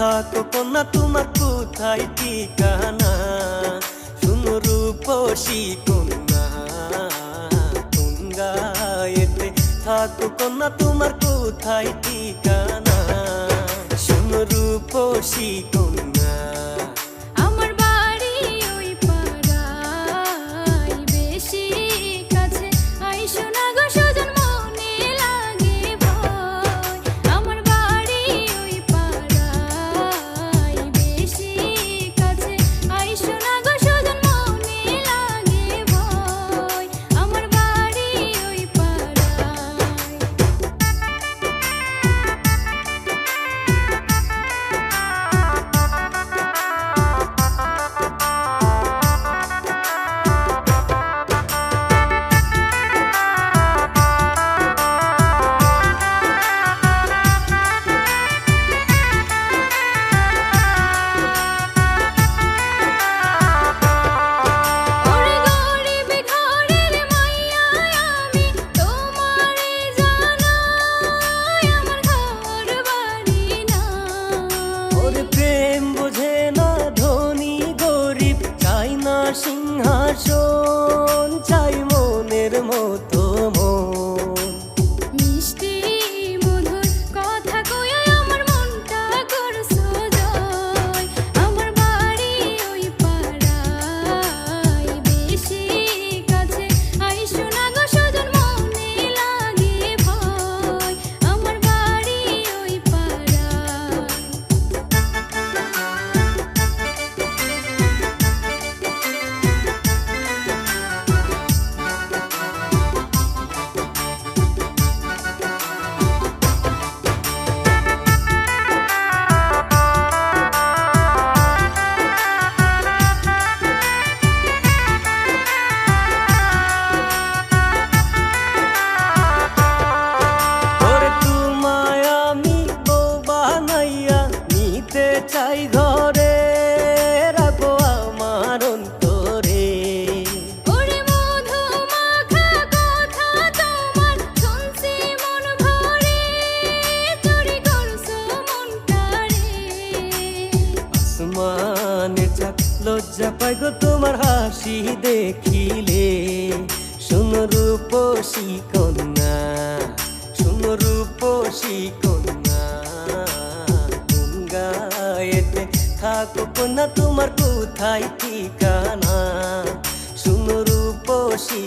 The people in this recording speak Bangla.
থাকো কন্যা তোমার কোথায় ঠিকানা? শুনো রূপসী কন্যা তুঙ্গায়েতে থাকো কন্যা তোমার কোথায় ঠিকানা? শুনো রূপসী কন্যা আমার বাড়ি ওই পাড়ায়, বেশি কাছে আইসো না গো সজন, মনে লাগে ভয়। আমার বাড়ি ওই পাড়ায়, বেশি কাছে আইসো না গো সজন, মনে লাগে ভয়। আমার বাড়ি ওই পাড়ায়। ওরে গরিব ঘরের মাইয়া আমি তোমারে জানাই, আমার ঘর বাড়ি নাই। ওরে প্রেম বোঝে না ধনী গরিব, চাই না সিংহাসন, চাই মনের মতো মন। মিষ্টি মধুর কথা কইয়া আমার মনটা করছো জয়। আমার বাড়ি ওই পাড়ায়, বেশি কাছে আইসো না গো সজন, মনে লাগে ভয়। আমার বাড়ি ওই পাড়ায়। ওরে তোমায় আমি বউ বানাইয়া নিতে চাই ঘরে, রাখো আমার অন্তরে। ওরে মধু মাখা কথা তোমার শুনছি মন ভরে, চুরি করছো মনটারে। আসমানের চাঁদ লজ্জা পাই গো তোমার হাসি দেখিলে। শুনো রূপসী কন্যা, শুনো রূপসী কন্যা তুঙ্গায়েতে থাকো কন্যা তোমার কোথায় ঠিকানা? শুনো রূপসী